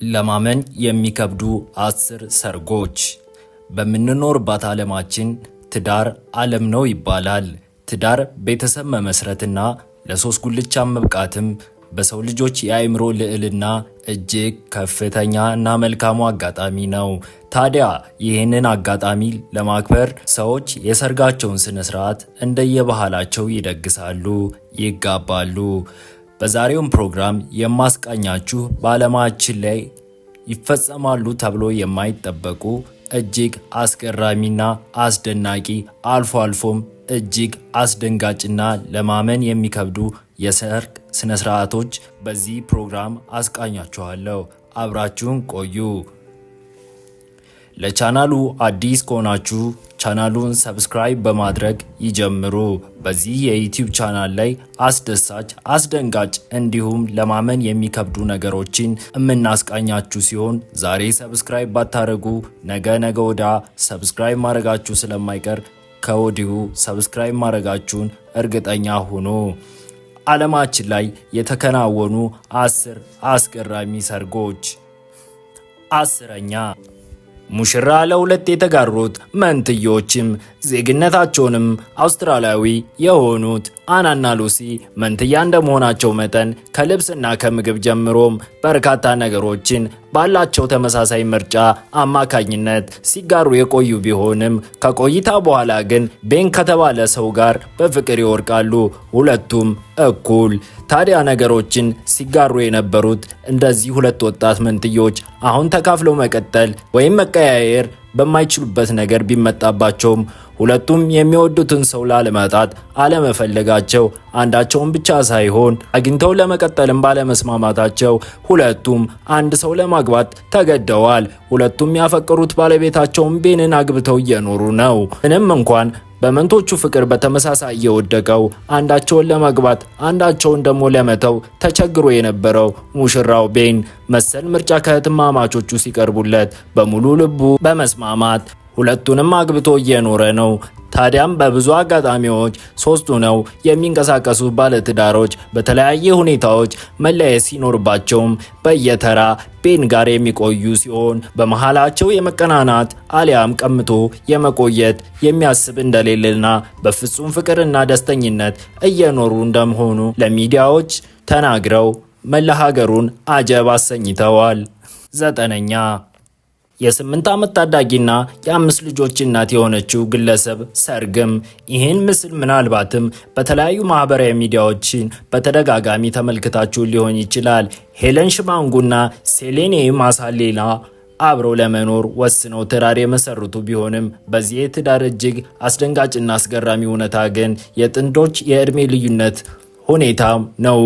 ለማመን የሚከብዱ 10 ሰርጎች። በምንኖርባት ዓለማችን ትዳር ዓለም ነው ይባላል። ትዳር ቤተሰብ መመስረትና ለሶስት ጉልቻ መብቃትም በሰው ልጆች የአእምሮ ልዕልና እጅግ ከፍተኛ እና መልካሙ አጋጣሚ ነው። ታዲያ ይህንን አጋጣሚ ለማክበር ሰዎች የሰርጋቸውን ስነ ስርዓት እንደየባህላቸው ይደግሳሉ፣ ይጋባሉ። በዛሬውም ፕሮግራም የማስቃኛችሁ በዓለማችን ላይ ይፈጸማሉ ተብሎ የማይጠበቁ እጅግ አስገራሚና አስደናቂ አልፎ አልፎም እጅግ አስደንጋጭና ለማመን የሚከብዱ የሰርግ ስነ ስርዓቶች በዚህ ፕሮግራም አስቃኛችኋለሁ። አብራችሁን ቆዩ። ለቻናሉ አዲስ ከሆናችሁ ቻናሉን ሰብስክራይብ በማድረግ ይጀምሩ። በዚህ የዩቲዩብ ቻናል ላይ አስደሳች፣ አስደንጋጭ እንዲሁም ለማመን የሚከብዱ ነገሮችን የምናስቃኛችሁ ሲሆን ዛሬ ሰብስክራይብ ባታረጉ ነገ ወዲያ ሰብስክራይብ ማድረጋችሁ ስለማይቀር ከወዲሁ ሰብስክራይብ ማድረጋችሁን እርግጠኛ ሁኑ። ዓለማችን ላይ የተከናወኑ 10 አስገራሚ ሰርጎች። 10ኛ ሙሽራ ለሁለት የተጋሩት መንትዮችም ዜግነታቸውንም አውስትራሊያዊ የሆኑት አናና ሉሲ መንትያ እንደመሆናቸው መጠን ከልብስና ከምግብ ጀምሮም በርካታ ነገሮችን ባላቸው ተመሳሳይ ምርጫ አማካኝነት ሲጋሩ የቆዩ ቢሆንም ከቆይታ በኋላ ግን ቤን ከተባለ ሰው ጋር በፍቅር ይወርቃሉ፣ ሁለቱም እኩል። ታዲያ ነገሮችን ሲጋሩ የነበሩት እንደዚህ ሁለት ወጣት መንትዮች አሁን ተካፍለው መቀጠል ወይም መቀያየር በማይችሉበት ነገር ቢመጣባቸውም ሁለቱም የሚወዱትን ሰው ላለማጣት አለመፈለጋቸው አንዳቸውን ብቻ ሳይሆን አግኝተው ለመቀጠልም ባለመስማማታቸው ሁለቱም አንድ ሰው ለማግባት ተገደዋል። ሁለቱም ያፈቀሩት ባለቤታቸውን ቤንን አግብተው እየኖሩ ነው። ምንም እንኳን በመንቶቹ ፍቅር በተመሳሳይ የወደቀው አንዳቸውን ለማግባት አንዳቸውን ደግሞ ለመተው ተቸግሮ የነበረው ሙሽራው ቤን መሰል ምርጫ ከእህትማማቾቹ ሲቀርቡለት በሙሉ ልቡ በመስማማት ሁለቱንም አግብቶ እየኖረ ነው። ታዲያም በብዙ አጋጣሚዎች ሶስቱ ነው የሚንቀሳቀሱ ባለትዳሮች በተለያየ ሁኔታዎች መለያየት ሲኖርባቸውም በየተራ ቤን ጋር የሚቆዩ ሲሆን በመሃላቸው የመቀናናት አሊያም ቀምቶ የመቆየት የሚያስብ እንደሌለና በፍጹም ፍቅርና ደስተኝነት እየኖሩ እንደመሆኑ ለሚዲያዎች ተናግረው መላ ሀገሩን አጀብ አሰኝተዋል። 9ኛ የ8 ዓመት ታዳጊና የ5 ልጆች እናት የሆነችው ግለሰብ ሰርግም። ይህን ምስል ምናልባትም በተለያዩ ማህበራዊ ሚዲያዎችን በተደጋጋሚ ተመልክታችሁ ሊሆን ይችላል። ሄለን ሽማንጉና ሴሌኔ ማሳሌላ አብረው ለመኖር ወስነው ትዳር የመሰረቱ ቢሆንም በዚህ የትዳር እጅግ አስደንጋጭና አስገራሚ እውነታ ግን የጥንዶች የእድሜ ልዩነት ሁኔታ ነው።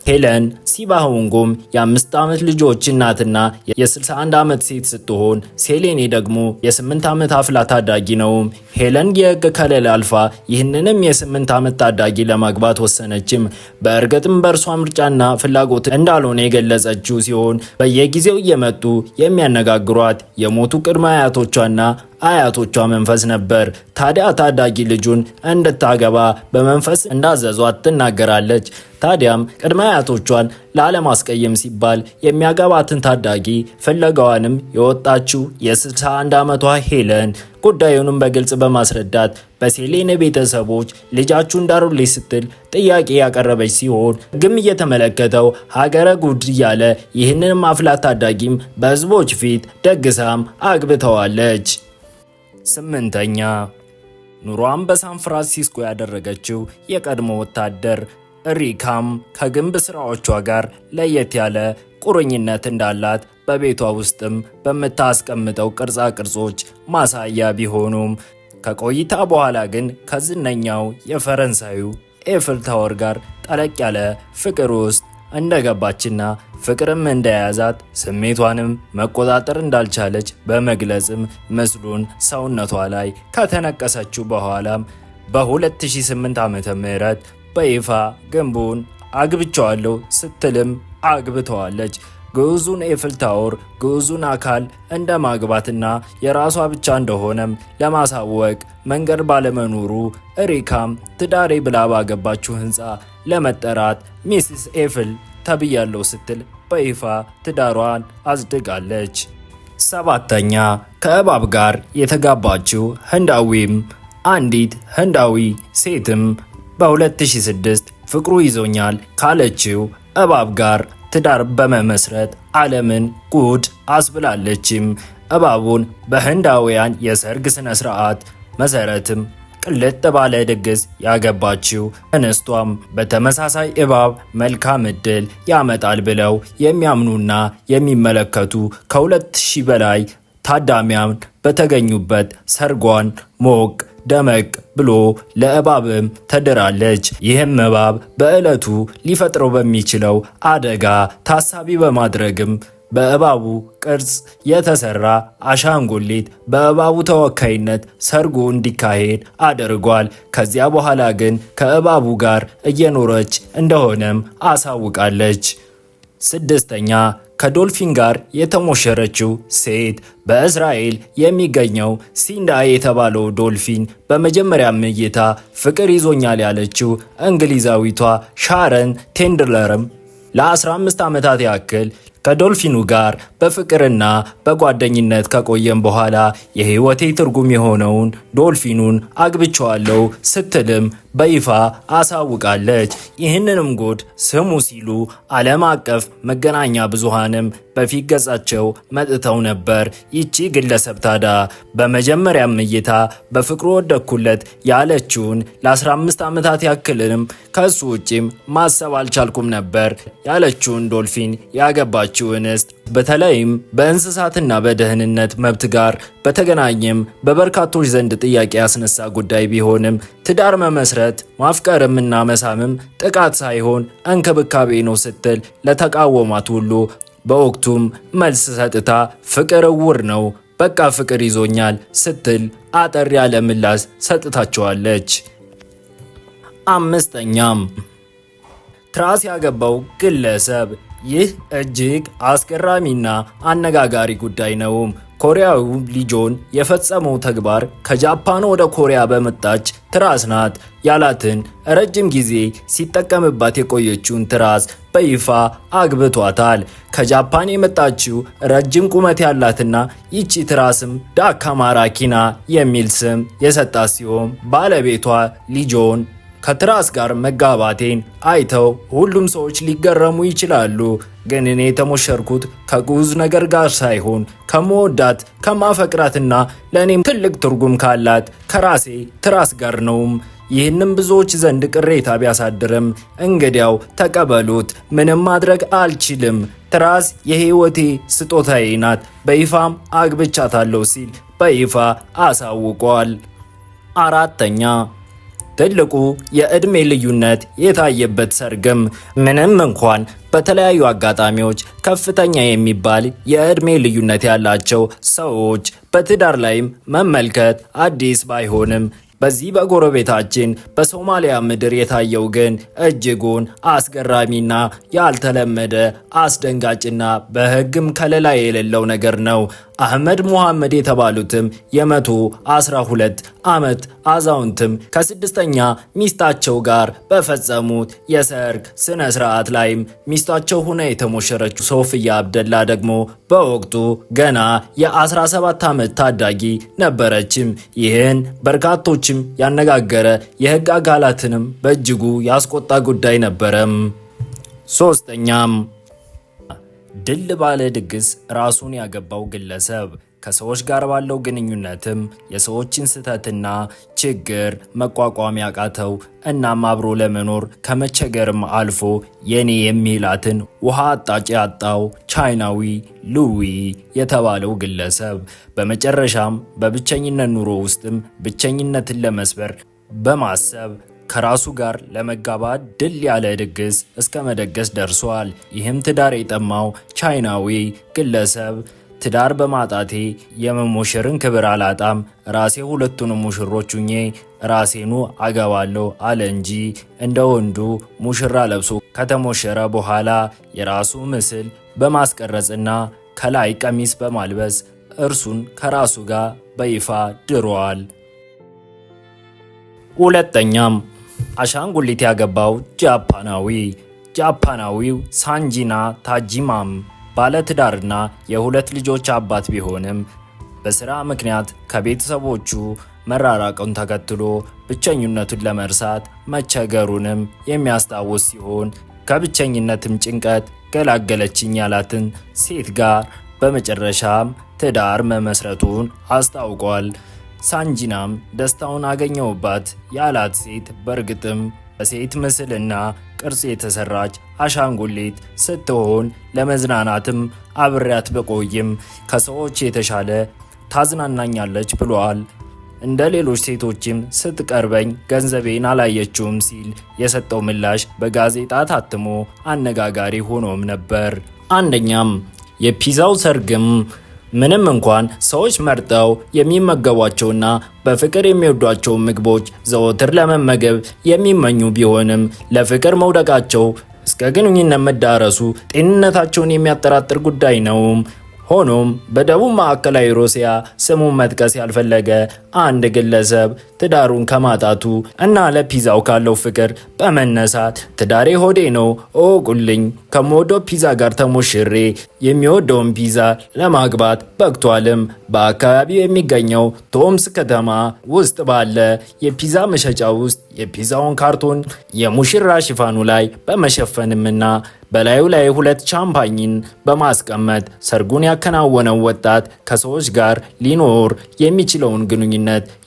ሄለን ሲባሁንጉም የ5 ዓመት ልጆች እናትና የ61 ዓመት ሴት ስትሆን ሴሌኔ ደግሞ የ8 ዓመት አፍላ ታዳጊ ነው። ሄለን የህግ ከለላ አልፋ ይህንንም የ8 ዓመት ታዳጊ ለማግባት ወሰነችም። በእርግጥም በእርሷ ምርጫና ፍላጎት እንዳልሆነ የገለጸችው ሲሆን በየጊዜው እየመጡ የሚያነጋግሯት የሞቱ ቅድመ አያቶቿና አያቶቿ መንፈስ ነበር። ታዲያ ታዳጊ ልጁን እንድታገባ በመንፈስ እንዳዘዟት ትናገራለች። ታዲያም ቅድመ አያቶቿን ላለማስቀየም ሲባል የሚያገባትን ታዳጊ ፍለጋዋንም የወጣችው የ61 ዓመቷ ሄለን ጉዳዩንም በግልጽ በማስረዳት በሴሌኔ ቤተሰቦች ልጃችሁ እንዳሩልኝ ስትል ጥያቄ ያቀረበች ሲሆን ግም እየተመለከተው ሀገረ ጉድ እያለ ይህንንም አፍላት ታዳጊም በህዝቦች ፊት ደግሳም አግብተዋለች። 8ኛ ኑሯን በሳን ፍራንሲስኮ ያደረገችው የቀድሞ ወታደር ሪካም ከግንብ ስራዎቿ ጋር ለየት ያለ ቁርኝነት እንዳላት በቤቷ ውስጥም በምታስቀምጠው ቅርጻ ቅርጾች ማሳያ ቢሆኑም ከቆይታ በኋላ ግን ከዝነኛው የፈረንሳዩ ኤፍል ታወር ጋር ጠለቅ ያለ ፍቅር ውስጥ እንደገባችና ፍቅርም እንደያዛት ስሜቷንም መቆጣጠር እንዳልቻለች በመግለጽም ምስሉን ሰውነቷ ላይ ከተነቀሰችው በኋላም በ2008 ዓመተ ምህረት በይፋ ግንቡን አግብቻለሁ ስትልም አግብተዋለች። ግዑዙን ኤፍል ታወር ግዑዙን አካል እንደ ማግባትና የራሷ ብቻ እንደሆነም ለማሳወቅ መንገድ ባለመኖሩ ሪካም ትዳሬ ብላ ባገባችው ህንፃ ለመጠራት ሚስስ ኤፍል ተብያለሁ ስትል በይፋ ትዳሯን አጽድቃለች። ሰባተኛ ከእባብ ጋር የተጋባችው ህንዳዊም አንዲት ህንዳዊ ሴትም በ2006 ፍቅሩ ይዞኛል ካለችው እባብ ጋር ትዳር በመመስረት ዓለምን ጉድ አስብላለችም። እባቡን በህንዳውያን የሰርግ ስነ ስርዓት መሰረትም ቅልጥ ባለ ድግስ ያገባችው እንስቷም በተመሳሳይ እባብ መልካም ዕድል ያመጣል ብለው የሚያምኑና የሚመለከቱ ከ2000 በላይ ታዳሚያን በተገኙበት ሰርጓን ሞቅ ደመቅ ብሎ ለእባብም ተድራለች። ይህም እባብ በዕለቱ ሊፈጥረው በሚችለው አደጋ ታሳቢ በማድረግም በእባቡ ቅርጽ የተሰራ አሻንጉሊት በእባቡ ተወካይነት ሰርጉ እንዲካሄድ አድርጓል። ከዚያ በኋላ ግን ከእባቡ ጋር እየኖረች እንደሆነም አሳውቃለች። ስድስተኛ ከዶልፊን ጋር የተሞሸረችው ሴት በእስራኤል የሚገኘው ሲንዳ የተባለው ዶልፊን በመጀመሪያ እይታ ፍቅር ይዞኛል ያለችው እንግሊዛዊቷ ሻረን ቴንድለርም ለ15 ዓመታት ያክል ከዶልፊኑ ጋር በፍቅርና በጓደኝነት ከቆየም በኋላ የህይወቴ ትርጉም የሆነውን ዶልፊኑን አግብቼዋለሁ ስትልም በይፋ አሳውቃለች። ይህንንም ጉድ ስሙ ሲሉ ዓለም አቀፍ መገናኛ ብዙሃንም በፊት ገጻቸው መጥተው ነበር። ይቺ ግለሰብ ታዳ በመጀመሪያም እይታ በፍቅሩ ወደኩለት ያለችውን ለ15 ዓመታት ያክልንም ከሱ ውጪም ማሰብ አልቻልኩም ነበር ያለችውን ዶልፊን ያገባችው እንስት በተለይም በእንስሳትና በደህንነት መብት ጋር በተገናኘም በበርካቶች ዘንድ ጥያቄ ያስነሳ ጉዳይ ቢሆንም ትዳር መመስረት ማፍቀርም እና መሳምም ጥቃት ሳይሆን እንክብካቤ ነው ስትል ለተቃወማት ሁሉ በወቅቱም መልስ ሰጥታ ፍቅር እውር ነው፣ በቃ ፍቅር ይዞኛል ስትል አጠር ያለ ምላሽ ሰጥታቸዋለች። አምስተኛም ትራስ ያገባው ግለሰብ። ይህ እጅግ አስገራሚና አነጋጋሪ ጉዳይ ነው። ኮሪያዊው ሊጆን የፈጸመው ተግባር ከጃፓን ወደ ኮሪያ በመጣች ትራስ ናት ያላትን ረጅም ጊዜ ሲጠቀምባት የቆየችውን ትራስ በይፋ አግብቷታል። ከጃፓን የመጣችው ረጅም ቁመት ያላትና ይቺ ትራስም ዳካ ማራኪና የሚል ስም የሰጣት ሲሆን ባለቤቷ ሊጆን ከትራስ ጋር መጋባቴን አይተው ሁሉም ሰዎች ሊገረሙ ይችላሉ፣ ግን እኔ የተሞሸርኩት ከጉዝ ነገር ጋር ሳይሆን ከመወዳት ከማፈቅራትና ለእኔም ትልቅ ትርጉም ካላት ከራሴ ትራስ ጋር ነውም። ይህንም ብዙዎች ዘንድ ቅሬታ ቢያሳድርም እንግዲያው ተቀበሉት፣ ምንም ማድረግ አልችልም፣ ትራስ የህይወቴ ስጦታዬ ናት፣ በይፋም አግብቻታለሁ ሲል በይፋ አሳውቋል። አራተኛ ትልቁ የዕድሜ ልዩነት የታየበት ሰርግም። ምንም እንኳን በተለያዩ አጋጣሚዎች ከፍተኛ የሚባል የዕድሜ ልዩነት ያላቸው ሰዎች በትዳር ላይም መመልከት አዲስ ባይሆንም በዚህ በጎረቤታችን በሶማሊያ ምድር የታየው ግን እጅጉን አስገራሚና ያልተለመደ አስደንጋጭና በሕግም ከለላ የሌለው ነገር ነው። አህመድ ሙሐመድ የተባሉትም የ112 ዓመት አዛውንትም ከስድስተኛ ሚስታቸው ጋር በፈጸሙት የሰርግ ስነ ስርዓት ላይም ሚስታቸው ሆና የተሞሸረችው ሶፊያ አብደላ ደግሞ በወቅቱ ገና የ17 ዓመት ታዳጊ ነበረችም። ይህን በርካቶችም ያነጋገረ የህግ አካላትንም በእጅጉ ያስቆጣ ጉዳይ ነበረም። ሶስተኛም ድል ባለ ድግስ ራሱን ያገባው ግለሰብ ከሰዎች ጋር ባለው ግንኙነትም የሰዎችን ስህተትና ችግር መቋቋም ያቃተው እናም አብሮ ለመኖር ከመቸገርም አልፎ የኔ የሚላትን ውሃ አጣጭ ያጣው ቻይናዊ ሉዊ የተባለው ግለሰብ በመጨረሻም በብቸኝነት ኑሮ ውስጥም ብቸኝነትን ለመስበር በማሰብ ከራሱ ጋር ለመጋባት ድል ያለ ድግስ እስከ መደገስ ደርሷል። ይህም ትዳር የጠማው ቻይናዊ ግለሰብ ትዳር በማጣቴ የመሞሸርን ክብር አላጣም፣ ራሴ ሁለቱንም ሙሽሮች ሁኜ ራሴኑ አገባለሁ አለ እንጂ እንደ ወንዱ ሙሽራ ለብሶ ከተሞሸረ በኋላ የራሱ ምስል በማስቀረጽና ከላይ ቀሚስ በማልበስ እርሱን ከራሱ ጋር በይፋ ድሯል። ሁለተኛም አሻንጉሊት ያገባው ጃፓናዊ። ጃፓናዊው ሳንጂና ታጂማም ባለትዳርና የሁለት ልጆች አባት ቢሆንም በሥራ ምክንያት ከቤተሰቦቹ መራራቁን ተከትሎ ብቸኝነቱን ለመርሳት መቸገሩንም የሚያስታውስ ሲሆን ከብቸኝነትም ጭንቀት ገላገለችኝ ያላትን ሴት ጋር በመጨረሻም ትዳር መመስረቱን አስታውቋል። ሳንጂናም ደስታውን አገኘውባት ያላት ሴት በእርግጥም በሴት ምስልና ቅርጽ የተሰራች አሻንጉሊት ስትሆን ለመዝናናትም አብሬያት በቆይም ከሰዎች የተሻለ ታዝናናኛለች ብሏል። እንደ ሌሎች ሴቶችም ስትቀርበኝ ገንዘቤን አላየችውም ሲል የሰጠው ምላሽ በጋዜጣ ታትሞ አነጋጋሪ ሆኖም ነበር። አንደኛም የፒዛው ሰርግም ምንም እንኳን ሰዎች መርጠው የሚመገቧቸውና በፍቅር የሚወዷቸው ምግቦች ዘወትር ለመመገብ የሚመኙ ቢሆንም ለፍቅር መውደቃቸው እስከ ግንኙነት መዳረሱ ጤንነታቸውን የሚያጠራጥር ጉዳይ ነው። ሆኖም በደቡብ ማዕከላዊ ሩሲያ ስሙን መጥቀስ ያልፈለገ አንድ ግለሰብ ትዳሩን ከማጣቱ እና ለፒዛው ካለው ፍቅር በመነሳት ትዳሬ ሆዴ ነው እወቁልኝ፣ ከምወደው ፒዛ ጋር ተሞሽሬ የሚወደውን ፒዛ ለማግባት በቅቷልም። በአካባቢው የሚገኘው ቶምስ ከተማ ውስጥ ባለ የፒዛ መሸጫ ውስጥ የፒዛውን ካርቶን የሙሽራ ሽፋኑ ላይ በመሸፈንምና በላዩ ላይ 2 ሻምፓኝን በማስቀመጥ ሰርጉን ያከናወነው ወጣት ከሰዎች ጋር ሊኖር የሚችለውን ግንኙነት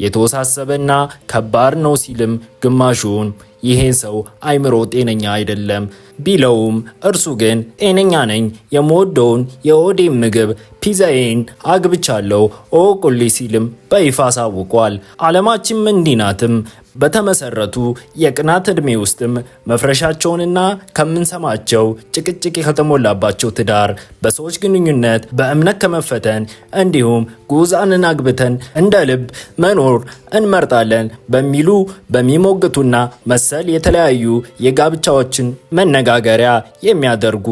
የተወሳሰበና ከባድ ነው ሲልም ግማሹን ይሄ ሰው አይምሮ ጤነኛ አይደለም ቢለውም እርሱ ግን ጤነኛ ነኝ፣ የምወደውን የሆዴን ምግብ ፒዛዬን አግብቻለሁ እወቁልኝ ሲልም በይፋ አሳውቋል። ዓለማችን እንዲህ ናትም። በተመሰረቱ የቅናት ዕድሜ ውስጥም መፍረሻቸውንና ከምንሰማቸው ጭቅጭቅ ከተሞላባቸው ትዳር፣ በሰዎች ግንኙነት በእምነት ከመፈተን እንዲሁም ጉዛንን አግብተን እንደ ልብ መኖር እንመርጣለን በሚሉ በሚሞግቱና መሰል የተለያዩ የጋብቻዎችን መነጋገሪያ የሚያደርጉ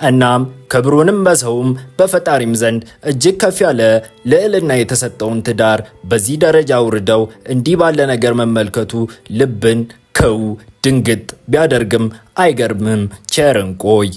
እናም ክብሩንም በሰውም በፈጣሪም ዘንድ እጅግ ከፍ ያለ ልዕልና የተሰጠውን ትዳር በዚህ ደረጃ አውርደው እንዲህ ባለ ነገር መመልከቱ ልብን ክው ድንግጥ ቢያደርግም አይገርምም። ቸር እንቆይ።